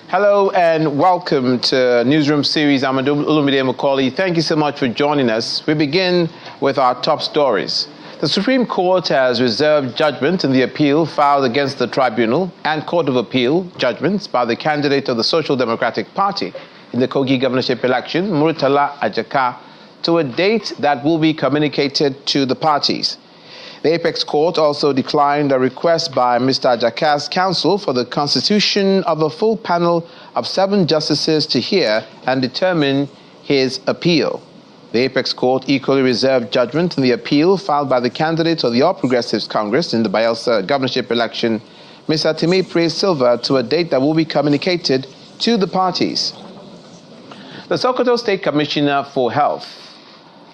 Hello and welcome to Newsroom series. I'm Olumide Macaulay. Thank you so much for joining us. We begin with our top stories. The Supreme Court has reserved judgment in the appeal filed against the tribunal and Court of Appeal judgments by the candidate of the Social Democratic Party in the Kogi governorship election, Murtala Ajaka, to a date that will be communicated to the parties. The Apex Court also declined a request by Mr. Ajaka's counsel for the constitution of a full panel of 7 justices to hear and determine his appeal. The Apex Court equally reserved judgment in the appeal filed by the candidate of the All Progressives Congress in the Bayelsa governorship election, Mr. Timipre Silva, to a date that will be communicated to the parties. The Sokoto State Commissioner for Health,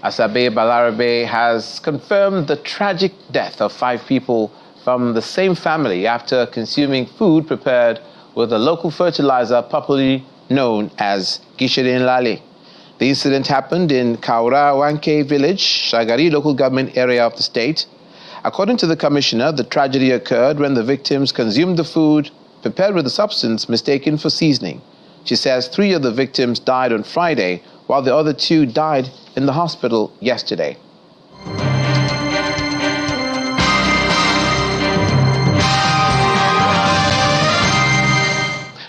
Asabe Balarabe, has confirmed the tragic death of 5 people from the same family after consuming food prepared with a local fertilizer popularly known as Gishirin Lale. The incident happened in Kaura Wanke village, Shagari local government area of the state. According to the commissioner, the tragedy occurred when the victims consumed the food prepared with a substance mistaken for seasoning. She says 3 of the victims died on Friday, while the other 2 died in the hospital yesterday.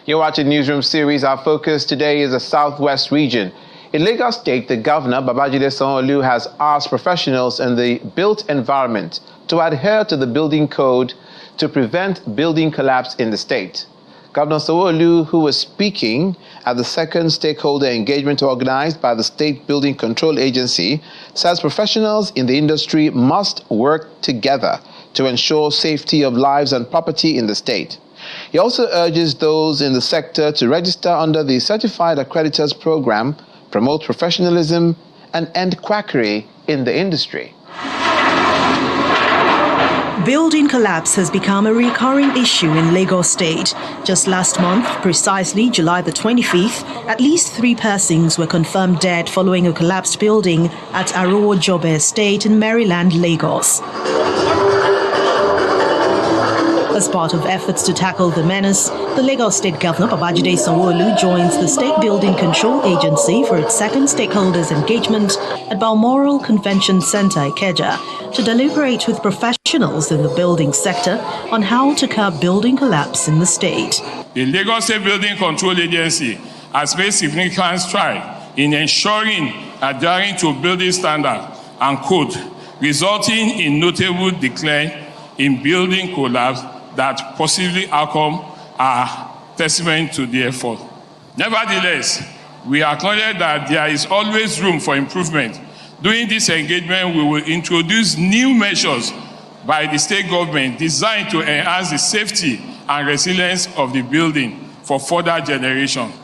You're watching Newsroom series. Our focus today is the Southwest region. In Lagos State, the governor, Babajide Sanwo-Olu, has asked professionals in the built environment to adhere to the building code to prevent building collapse in the state. Governor Sanwo-Olu, who was speaking at the second stakeholder engagement organized by the State Building Control Agency, says professionals in the industry must work together to ensure safety of lives and property in the state. He also urges those in the sector to register under the Certified Accreditors Program, promote professionalism, and end quackery in the industry. Building collapse has become a recurring issue in Lagos State. Just last month, precisely July the 25th, at least 3 persons were confirmed dead following a collapsed building at Arowo Jobe Estate in Maryland, Lagos. As part of efforts to tackle the menace, the Lagos State Governor Babajide Sanwo-Olu joins the State Building Control Agency for its second stakeholders engagement at Balmoral Convention Center, Ikeja, to deliberate with professionals in the building sector on how to curb building collapse in the state. The Lagos State Building Control Agency has made significant strides in ensuring adhering to building standards and code, resulting in notable decline in building collapse that possibly outcome are testament to the effort. Nevertheless, we acknowledge that there is always room for improvement. During this engagement, we will introduce new measures by the state government designed to enhance the safety and resilience of the building for further generations.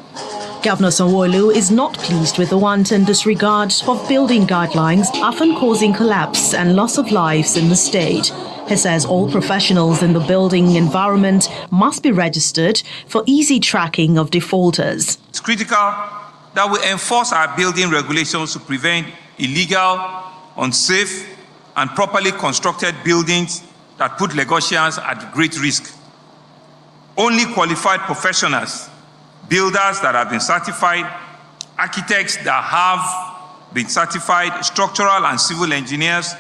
Governor Sanwo-Olu is not pleased with the wanton disregard of building guidelines, often causing collapse and loss of lives in the state. He says all professionals in the building environment must be registered for easy tracking of defaulters. It's critical that we enforce our building regulations to prevent illegal, unsafe, and properly constructed buildings that put Lagosians at great risk. Only qualified professionals, builders that have been certified, architects that have been certified, structural and civil engineers,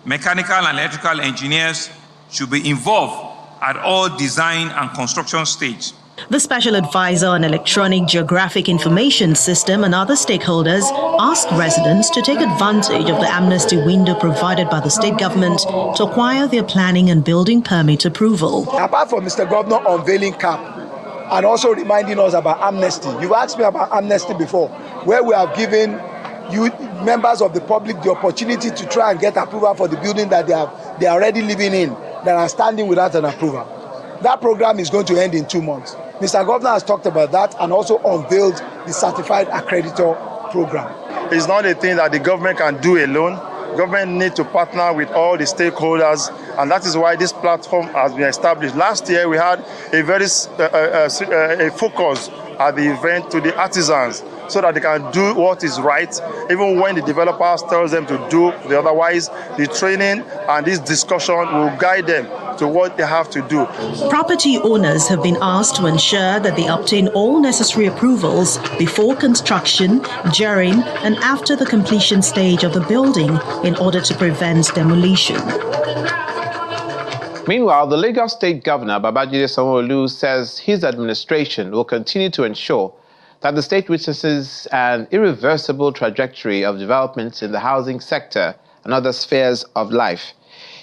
mechanical and electrical engineers should be involved at all design and construction stage. The Special Advisor on Electronic Geographic Information System and other stakeholders asked residents to take advantage of the amnesty window provided by the state government to acquire their planning and building permit approval. Apart from Mr. Governor unveiling CAP and also reminding us about amnesty, you've asked me about amnesty before, where we have given you members of the public the opportunity to try and get approval for the building that they are already living in, that are standing without an approval. That program is going to end in 2 months. Mr. Governor has talked about that and also unveiled the Certified Accreditor Program. It's not a thing that the government can do alone. Government needs to partner with all the stakeholders, and that is why this platform has been established. Last year, we had a very a focus at the event to the artisans. so that they can do what is right, even when the developers tells them to do the otherwise. The training and this discussion will guide them to what they have to do. Property owners have been asked to ensure that they obtain all necessary approvals before construction, during, and after the completion stage of the building in order to prevent demolition. Meanwhile, the Lagos State Governor, Babajide Sanwo-Olu, says his administration will continue to ensure that the state witnesses an irreversible trajectory of developments in the housing sector and other spheres of life.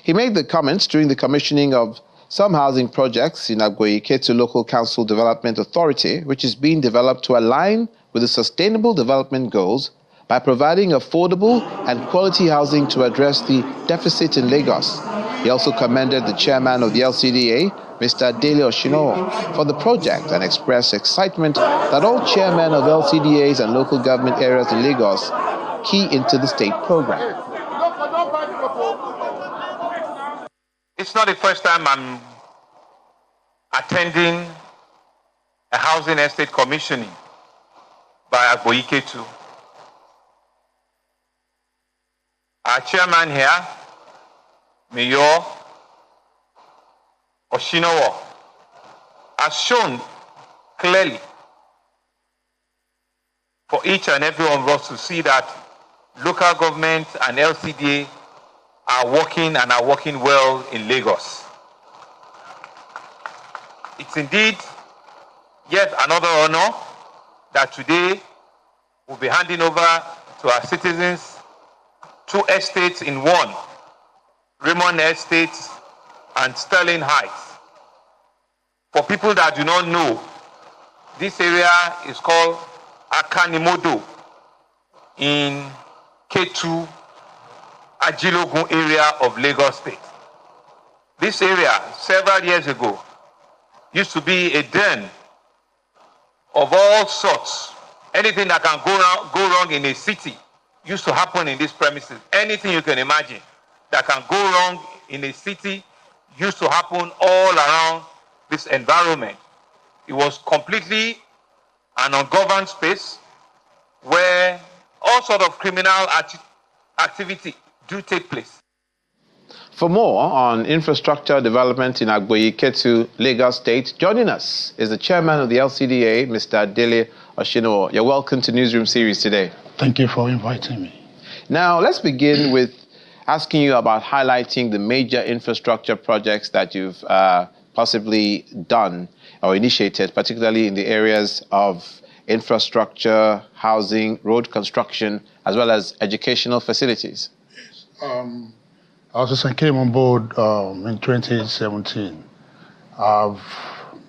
He made the comments during the commissioning of some housing projects in Agboiketu Local Council Development Authority, which is being developed to align with the Sustainable Development Goals by providing affordable and quality housing to address the deficit in Lagos. He also commended the chairman of the LCDA, Mr. Dele Oshinowo, for the project and expressed excitement that all chairmen of LCDAs and local government areas in Lagos key into the state program. It's not the first time I'm attending a housing estate commissioning by Agboiketu. Our chairman here, Mayor Oshinowo, has shown clearly for each and every one of us to see that local government and LCDA are working well in Lagos. It's indeed yet another honor that today we'll be handing over to our citizens 2 estates in one, Raymond Estate and Sterling Heights. For people that do not know, this area is called Akanimodo in K2 Ajilogun area of Lagos State. This area, several years ago, used to be a den of all sorts. Anything that can go wrong in a city used to happen in these premises. Anything you can imagine that can go wrong in a city used to happen all around this environment. It was completely an ungoverned space where all sort of criminal activity do take place. For more on infrastructure development in Agboiketu, Lagos State, joining us is the chairman of the LCDA, Mr. Dele Oshinowo. You're welcome to Newsroom Series today. Thank you for inviting me. Now, let's begin with asking you about highlighting the major infrastructure projects that you've possibly done or initiated, particularly in the areas of infrastructure, housing, road construction, as well as educational facilities. Since I came on board in 2017, I've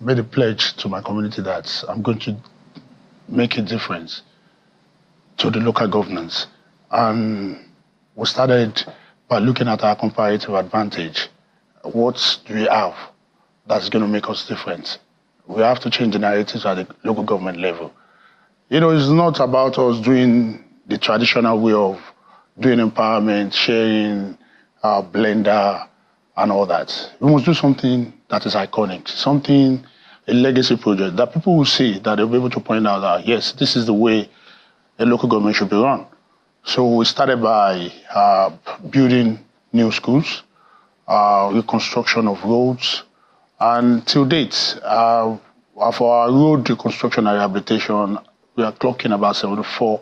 made a pledge to my community that I'm going to make a difference to the local governance. And we started by looking at our comparative advantage. What do we have that's going to make us different? We have to change the narratives at the local government level. You know, it's not about us doing the traditional way of doing empowerment, sharing, blender, and all that. We must do something that is iconic, something, a legacy project that people will see, that they'll be able to point out that, yes, this is the way a local government should be run. So we started by building new schools, reconstruction of roads, and till date, for our road reconstruction and rehabilitation, we are clocking about 74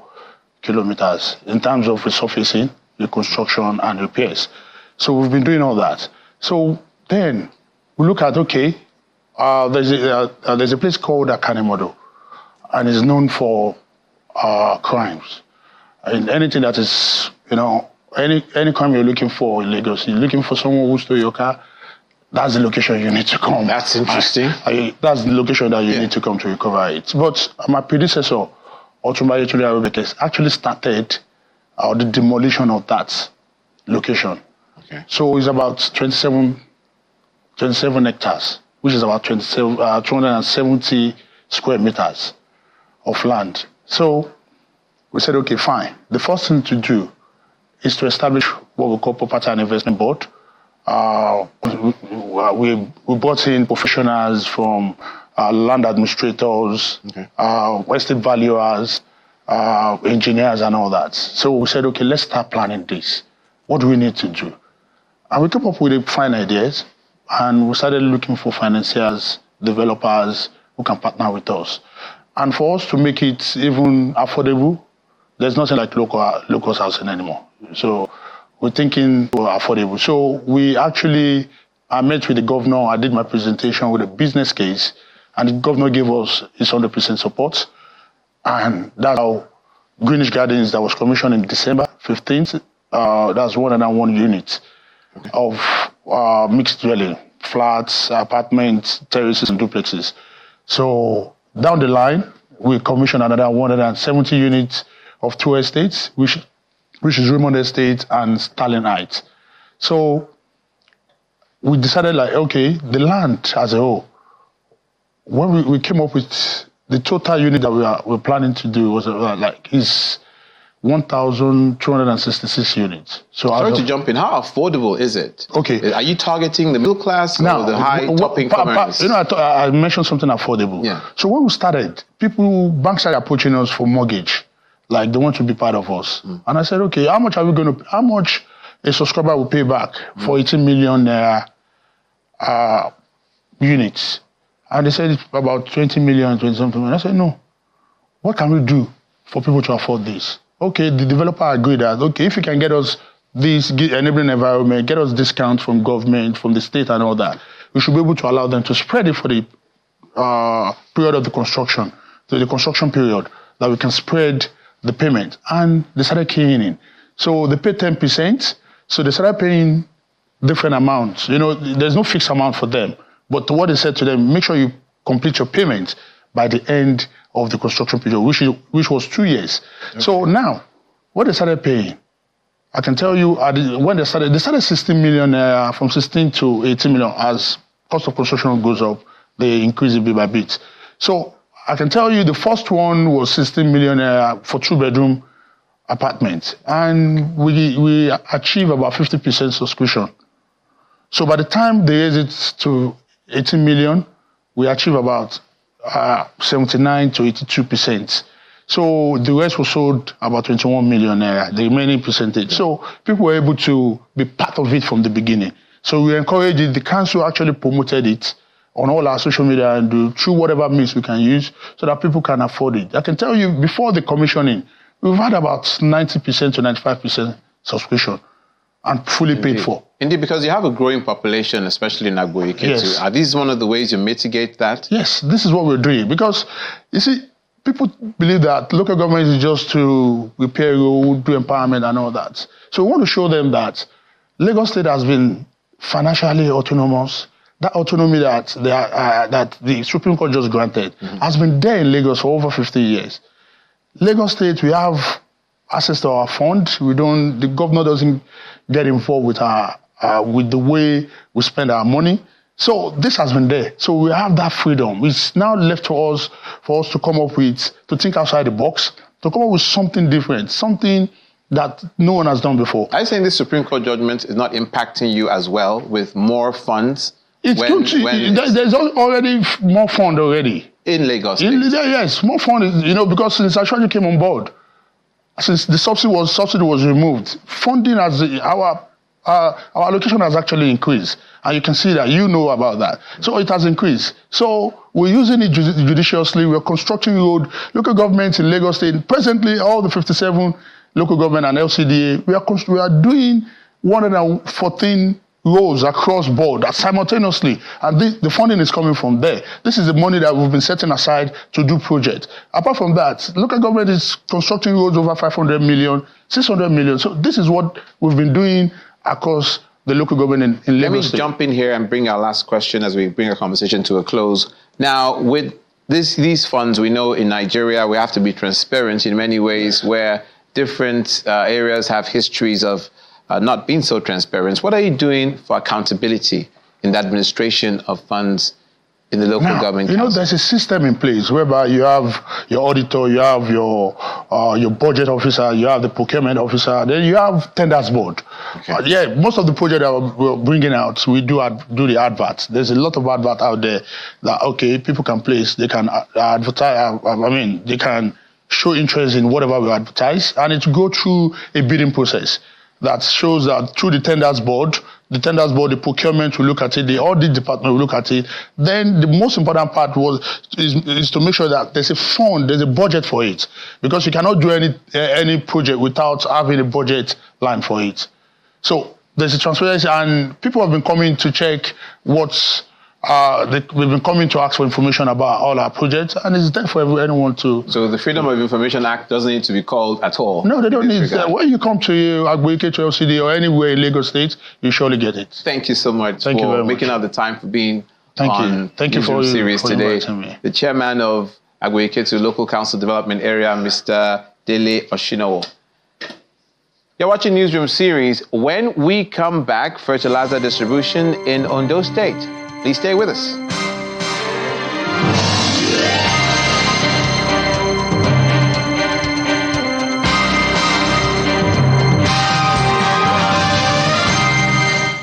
kilometers in terms of resurfacing, reconstruction, and repairs. So we've been doing all that. So then we look at, okay, there's a place called Akanimodo, and it's known for crimes. And anything that is, you know, any crime you're looking for in Lagos, you're looking for someone who stole your car, that's the location you need to come. That's interesting. That's the location that you need to come to recover it. But my predecessor, Otumba Yetunde Arobeke, actually started the demolition of that location. Okay. So it's about 27 hectares, which is about 270 square meters of land. So we said, okay, fine. The first thing to do is to establish what we call Property and Investment Board. We brought in professionals from land administrators, estate valuers, engineers and all that. So we said, okay, let's start planning this. What do we need to do? And we came up with fine ideas, and we started looking for financiers, developers who can partner with us. And for us to make it even affordable, there's nothing like local housing anymore. So we're thinking affordable. So I met with the governor, I did my presentation with a business case, and the governor gave us his 100% support. And that's how Greenish Gardens, that was commissioned in December 15th, that's 101 units of mixed dwelling, flats, apartments, terraces, and duplexes. So down the line, we commissioned another 170 units of 2 estates, which is Raymond Estate and Starling Heights. So we decided, like, okay, the land as a whole, when we came up with the total unit that we're planning to do was is 1,266 units. So sorry to jump in. How affordable is it? Okay. Are you targeting the middle class or the high-top-income earners? I mentioned something affordable. Yeah. So when we started, banks started approaching us for mortgage, like they want to be part of us. And I said, okay, how much a subscriber will pay back for 18 million units? And they said it's about 20 million, 20 something. And I said, no. What can we do for people to afford this? Okay, the developer agreed that, okay, if you can get us this enabling environment, get us discounts from government, from the state and all that, we should be able to allow them to spread it for the period of the construction, the construction period, that we can spread the payment. And they started keying in. So they paid 10%, so they started paying different amounts. There's no fixed amount for them. But what they said to them, make sure you complete your payment by the end of the construction period, which was 2 years. Okay. So now, what they started paying, I can tell you, when they started 16 million, from 16 to 18 million. As cost of construction goes up, they increase it bit by bit. So I can tell you the first one was 16 million for 2-bedroom apartments. And we achieved about 50% subscription. So by the time they raised it to 18 million, we achieved about 79 to 82%. So the rest was sold about 21 million naira, the remaining percentage. Yeah. So people were able to be part of it from the beginning. So we encouraged it. The council actually promoted it on all our social media and through whatever means we can use so that people can afford it. I can tell you, before the commissioning, we've had about 90% to 95% subscription and fully paid for. Indeed, because you have a growing population, especially in Agboiketu. Yes. Are these one of the ways you mitigate that? Yes, this is what we're doing. Because, you see, people believe that local government is just to repair road, do empowerment and all that. So we want to show them that Lagos State has been financially autonomous. That autonomy that the Supreme Court just granted has been there in Lagos for over 50 years. Lagos State, we have access to our fund. The governor doesn't get involved with the way we spend our money. So this has been there. So we have that freedom. It's now left for us to come up with, to think outside the box, to come up with something different, something that no one has done before. Are you saying this Supreme Court judgment is not impacting you as well with more funds? There's already more fund already. In Lagos? Yes, more fund, because since Ashwaju came on board, since the subsidy was removed, funding our allocation has actually increased. And you can see that, about that. So it has increased. So we're using it judiciously. We're constructing road. Local governments in Lagos State, presently all the 57 local government and LCDA, we are doing 114 roads across board simultaneously. And the funding is coming from there. This is the money that we've been setting aside to do projects. Apart from that, local government is constructing roads over 500 million, 600 million. So this is what we've been doing across the local government in Lagos State. Let me jump in here and bring our last question as we bring our conversation to a close. Now, with these funds, we know in Nigeria we have to be transparent in many ways, where different areas have histories of not being so transparent. What are you doing for accountability in the administration of funds in the local government council? There's a system in place whereby you have your auditor, you have your budget officer, you have the procurement officer, then you have tenders board. Okay. Most of the projects that we're bringing out, we do the adverts. There's a lot of advert out there that, okay, people can place, they can advertise, they can show interest in whatever we advertise, and it go through a bidding process that shows that through the tenders board, the procurement will look at it, the audit department will look at it. Then the most important part is to make sure that there's a fund, there's a budget for it, because you cannot do any project without having a budget line for it. So there's a transparency, and people have been coming to check what's. They've been coming to ask for information about all our projects, and it's there for anyone to. So the Freedom of Information Act doesn't need to be called at all? No, they don't need that. When you come to Agboike to LCD or anywhere in Lagos State, you surely get it. Thank you so much for making out the time for being on Newsroom series today. The chairman of Agboike to Local Council Development Area, Mr. Dele Oshinowo. You're watching Newsroom series. When we come back, fertilizer distribution in Ondo State. Please stay with us.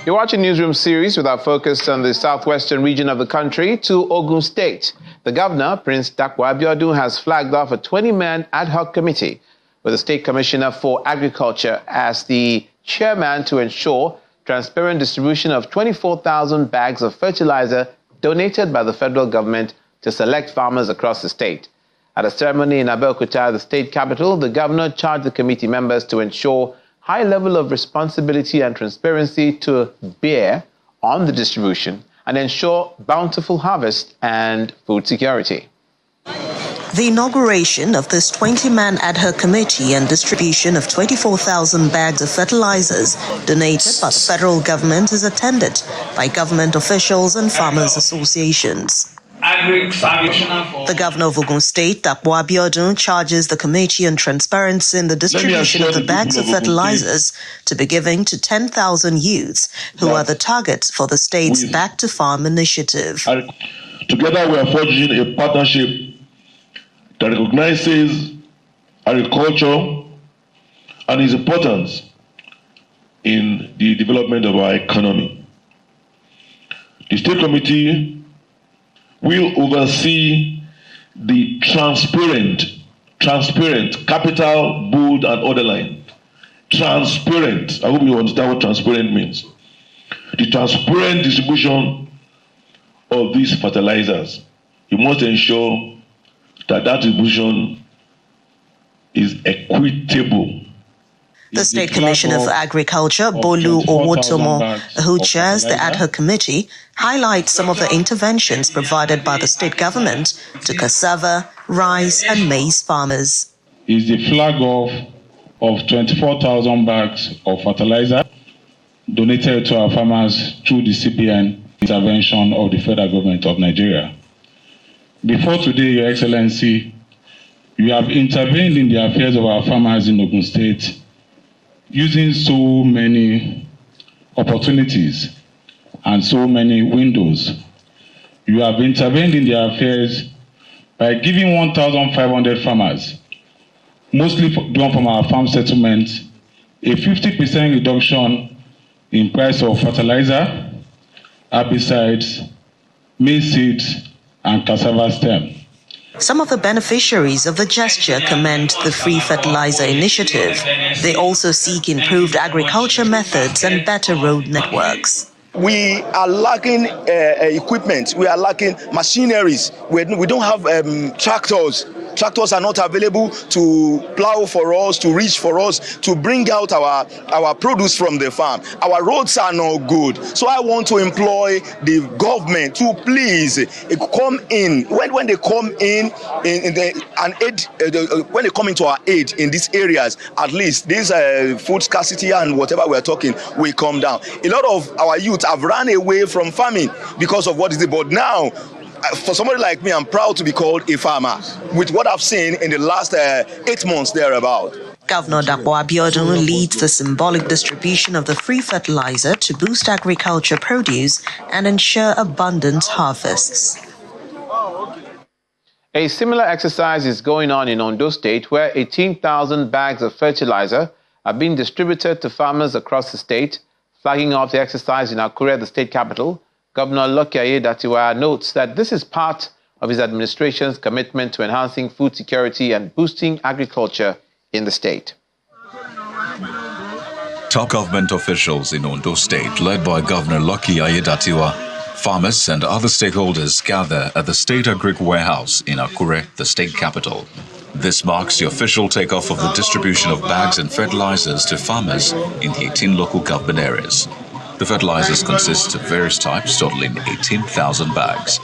You're watching Newsroom series with our focus on the southwestern region of the country to Ogun State. The governor, Prince Dakwa Abiodun, has flagged off a 20-man ad hoc committee with the State Commissioner for Agriculture as the chairman to ensure transparent distribution of 24,000 bags of fertilizer donated by the federal government to select farmers across the state. At a ceremony in Abeokuta, the state capital, the governor charged the committee members to ensure high level of responsibility and transparency to bear on the distribution and ensure bountiful harvest and food security. The inauguration of this 20-man ad hoc committee and distribution of 24,000 bags of fertilizers donated by the federal government is attended by government officials and farmers' associations. The governor of Ogun State, Dakwa Abiodun, charges the committee on transparency in the distribution of the bags of fertilizers to be given to 10,000 youths who are the targets for the state's Back to Farm initiative. Together we are forging a partnership that recognizes agriculture and its importance in the development of our economy. The State Committee will oversee the transparent, capital, bold, and underline. Transparent. I hope you understand what transparent means. The transparent distribution of these fertilizers. You must ensure that distribution is equitable. The State Commissioner for Agriculture, Bolu Owotomo, who chairs the ad hoc committee, highlights some of the interventions provided by the state government to cassava, rice and maize farmers. Is the flag off of 24,000 bags of fertilizer donated to our farmers through the CBN intervention of the federal government of Nigeria. Before today, Your Excellency, you have intervened in the affairs of our farmers in Ogun State using so many opportunities and so many windows. You have intervened in their affairs by giving 1,500 farmers, mostly drawn from our farm settlements, a 50% reduction in price of fertilizer, herbicides, maize seeds, and cassava stem. Some of the beneficiaries of the gesture commend the free fertilizer initiative. They also seek improved agriculture methods and better road networks. We are lacking equipment. We are lacking machineries. We don't have tractors. Tractors are not available to plow for us, to reach for us, to bring out our produce from the farm. Our roads are not good. So I want to employ the government to please come in. When they come when they come into our aid in these areas, at least this food scarcity and whatever we're talking will come down. A lot of our youth have run away from farming because of what is it. But now, for somebody like me, I'm proud to be called a farmer with what I've seen in the last 8 months thereabout. Governor Dakwa Abiodun leads the symbolic distribution of the free fertilizer to boost agriculture produce and ensure abundant harvests. A similar exercise is going on in Ondo State, where 18,000 bags of fertilizer are being distributed to farmers across the state. Flagging off the exercise in Akure, the state capital, Governor Lokiaye Datiwa notes that this is part of his administration's commitment to enhancing food security and boosting agriculture in the state. Top government officials in Ondo State, led by Governor Lucky Aiyedatiwa, farmers and other stakeholders gather at the State Agric Warehouse in Akure, the state capital. This marks the official takeoff of the distribution of bags and fertilizers to farmers in the 18 local government areas. The fertilizers consist of various types, totaling 18,000 bags.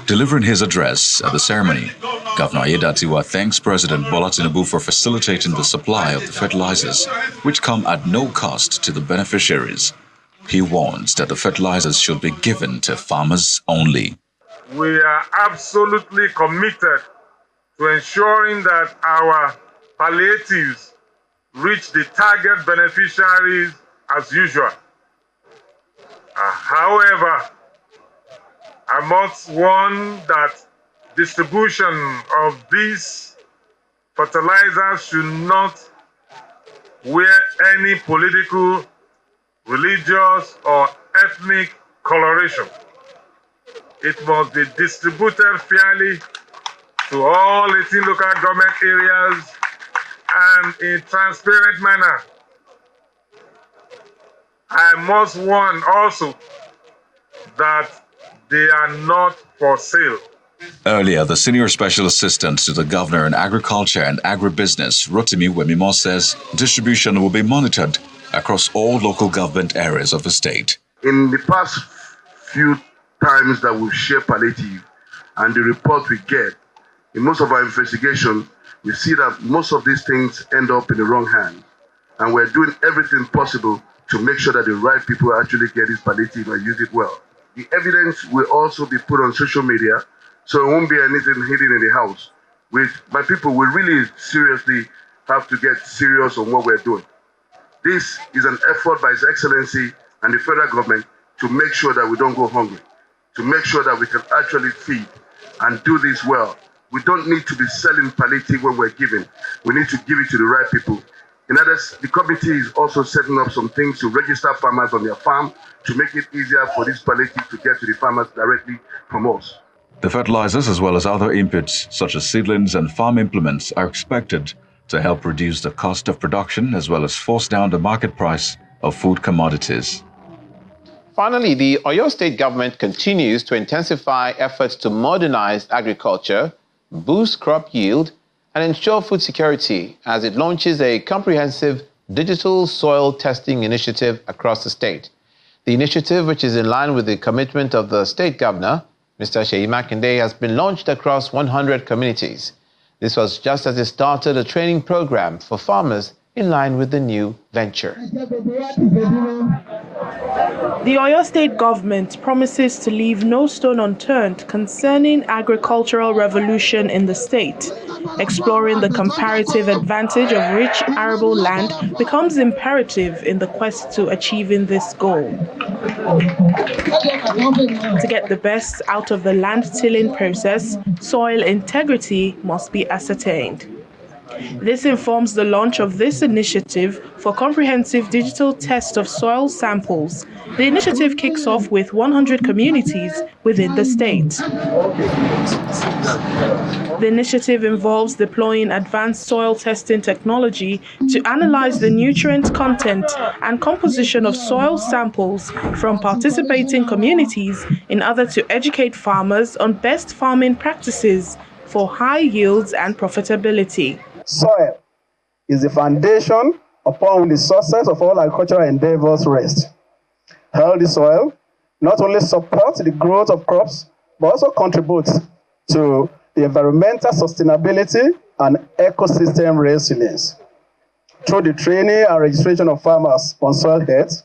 Delivering his address at the ceremony, Governor Aiyedatiwa thanks President Bola Tinubu for facilitating the supply of the fertilizers, which come at no cost to the beneficiaries. He warns that the fertilizers should be given to farmers only. We are absolutely committed to ensuring that our palliatives reach the target beneficiaries as usual. However, I must warn that distribution of these fertilizers should not wear any political, religious, or ethnic coloration. It must be distributed fairly to all 18 local government areas and in a transparent manner. I must warn also that they are not for sale. Earlier, the Senior Special Assistant to the Governor in Agriculture and Agribusiness, Rotimi Wemimo, says distribution will be monitored across all local government areas of the state. In the past few times that we've shared palliative and the report we get, in most of our investigation, we see that most of these things end up in the wrong hands. And we're doing everything possible to make sure that the right people actually get this palliative and use it well. The evidence will also be put on social media, so it won't be anything hidden in the house. My people will really seriously have to get serious on what we're doing. This is an effort by His Excellency and the federal government to make sure that we don't go hungry, to make sure that we can actually feed and do this well. We don't need to be selling palliative when we're giving. We need to give it to the right people. In others, the committee is also setting up some things to register farmers on their farm to make it easier for this palliative to get to the farmers directly from us. The fertilizers, as well as other inputs such as seedlings and farm implements, are expected to help reduce the cost of production as well as force down the market price of food commodities. Finally, the Oyo State government continues to intensify efforts to modernize agriculture, boost crop yield, and ensure food security as it launches a comprehensive digital soil testing initiative across the state. The initiative, which is in line with the commitment of the state governor, Mr. Seyi Makinde, has been launched across 100 communities. This was just as it started a training program for farmers in line with the new venture. The Oyo State government promises to leave no stone unturned concerning agricultural revolution in the state. Exploring the comparative advantage of rich arable land becomes imperative in the quest to achieving this goal. To get the best out of the land tilling process, soil integrity must be ascertained. This informs the launch of this initiative for comprehensive digital test of soil samples. The initiative kicks off with 100 communities within the state. The initiative involves deploying advanced soil testing technology to analyze the nutrient content and composition of soil samples from participating communities in order to educate farmers on best farming practices for high yields and profitability. Soil is the foundation upon which the success of all agricultural endeavors rest. Healthy soil not only supports the growth of crops, but also contributes to the environmental sustainability and ecosystem resilience. Through the training and registration of farmers on soil health,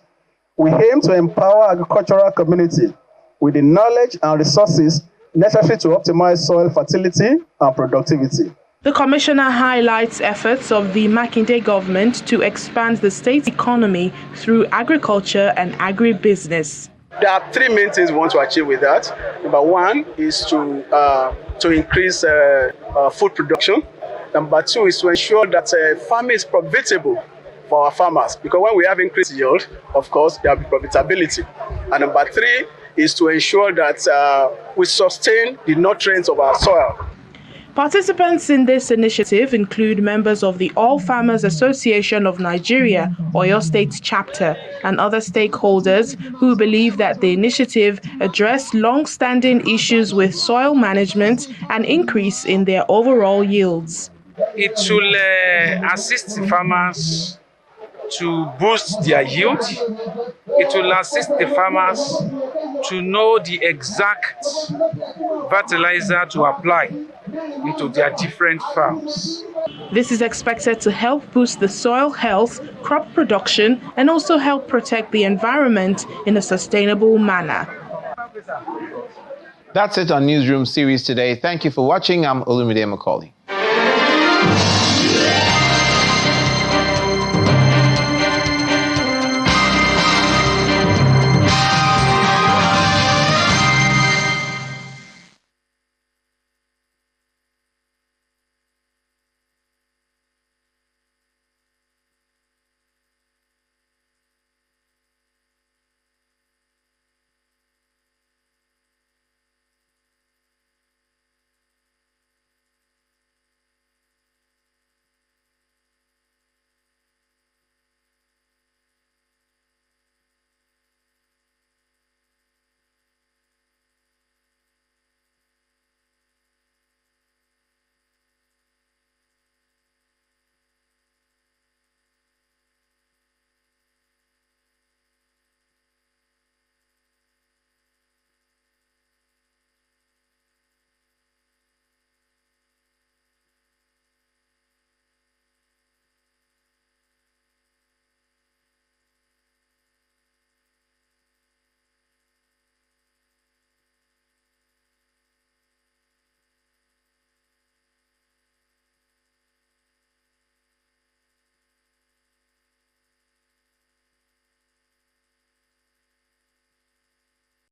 we aim to empower agricultural community with the knowledge and resources necessary to optimize soil fertility and productivity. The commissioner highlights efforts of the Makinde government to expand the state's economy through agriculture and agribusiness. There are three main things we want to achieve with that. Number one is to increase food production. Number two is to ensure that farming is profitable for our farmers, because when we have increased yield, of course, there will be profitability. And number three is to ensure that we sustain the nutrients of our soil. Participants in this initiative include members of the All Farmers Association of Nigeria, Oyo State chapter, and other stakeholders who believe that the initiative addressed long-standing issues with soil management and increase in their overall yields. It will assist farmers to boost their yield. It will assist the farmers to know the exact fertilizer to apply into their different farms. This is expected to help boost the soil health, crop production, and also help protect the environment in a sustainable manner. That's it on Newsroom series today. Thank you for watching. I'm Olumide Macaulay.